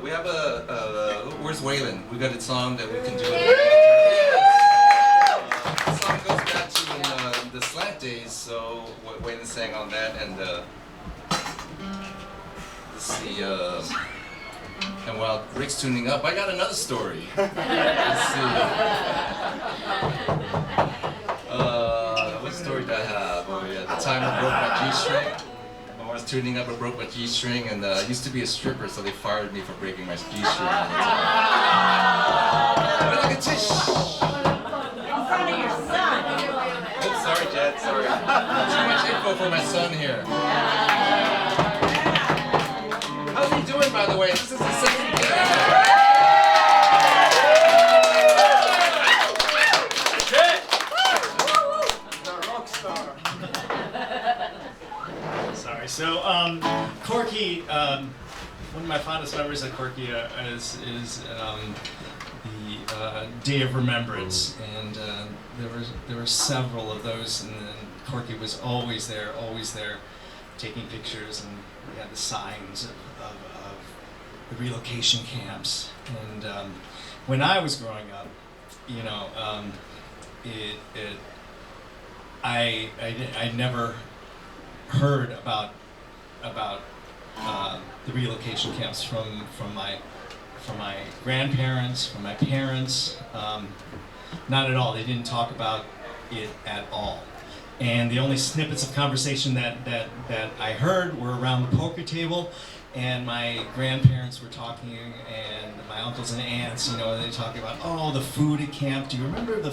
we have where's Waylon? We got a song that we can do. The song goes back to the slant days, so Waylon sang on that, and let's see, and while Rick's tuning up, I got another story. Let's see. What story did I have? Oh yeah, the time I broke my G-string. I was tuning up, I broke my G-string, and I used to be a stripper, so they fired me for breaking my G-string. But like a tish! In front of your son. Oops, sorry, Jed, sorry. Too much info for my son here. How's he doing, by the way? This is the second day. Sorry. So, Corky, one of my fondest memories of Corky is the Day of Remembrance, and there were several of those, and then Corky was always there, taking pictures, and we had the signs of the relocation camps. And when I was growing up, you know, I never heard about the relocation camps from my grandparents, from my parents. Not at all. They didn't talk about it at all. And the only snippets of conversation that I heard were around the poker table, and my grandparents were talking, and my uncles and aunts, you know, they talking about, oh, the food at camp. Do you remember the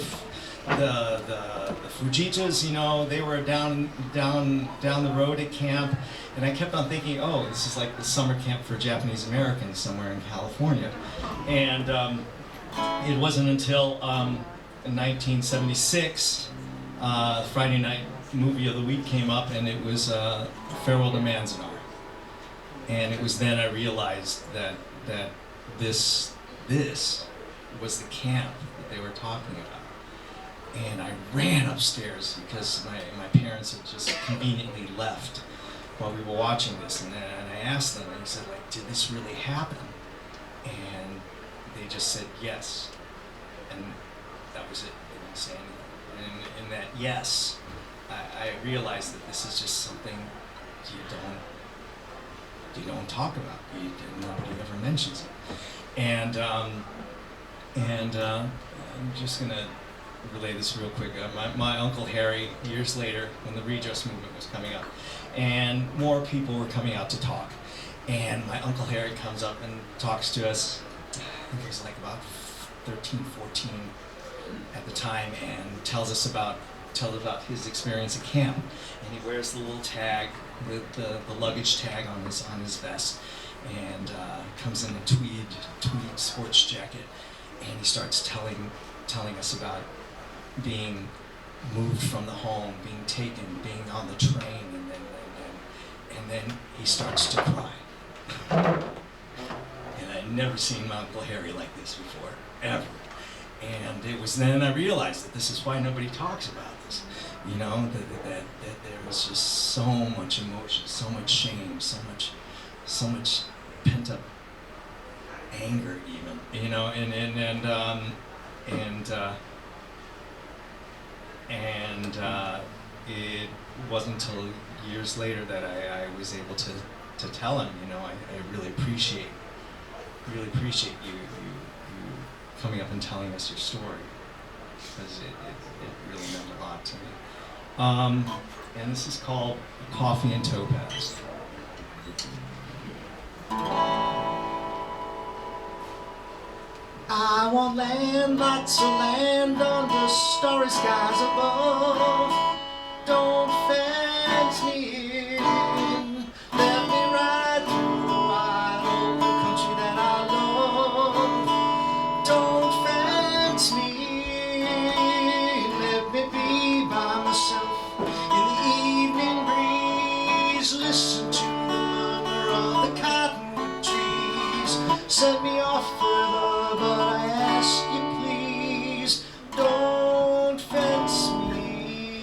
Fujitas? You know, they were down the road at camp, and I kept on thinking, oh, this is like the summer camp for Japanese Americans somewhere in California. And it wasn't until in 1976, Friday night movie of the week came up, and it was Farewell to Manzanar. And it was then I realized that this was the camp that they were talking about. And I ran upstairs because my parents had just conveniently left while we were watching this. And I asked them, and I said, like, did this really happen? And they just said yes. And that was it. They didn't say anything. And in that yes, I realized that this is just something you don't talk about. Nobody ever mentions it. And I'm just gonna relay this real quick. My Uncle Harry, years later, when the Redress movement was coming up, and more people were coming out to talk, and my Uncle Harry comes up and talks to us. I think he was like about 13, 14 at the time, and tells about his experience at camp. And he wears the little tag, the luggage tag on his vest, and comes in a tweed sports jacket, and he starts telling us about being moved from the home, being taken, being on the train, and then he starts to cry. And I'd never seen my Uncle Harry like this before, ever. And it was then I realized that this is why nobody talks about this. You know, that there was just so much emotion, so much shame, so much pent up anger, even. You know, and it wasn't until years later that I was able to tell him, you know, I really appreciate you coming up and telling us your story, because it really meant a lot to me. And this is called Coffee and Topaz. I want land, lots of land under starry skies above. Don't fence me in, let me ride through the wide open country that I love. Don't fence me in, let me be by myself in the evening breeze. Listen to the murmur of the cottonwood trees. Set me off further, but I ask you please, don't fence me.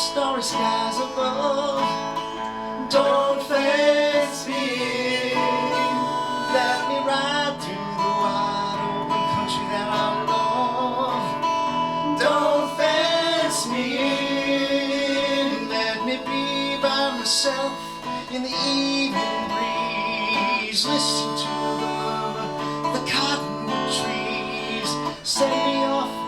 starry skies above. Don't fence me in, let me ride through the wide open country that I love. Don't fence me in, let me be by myself in the evening breeze, listen to the murmur of the cottonwood trees. Send me off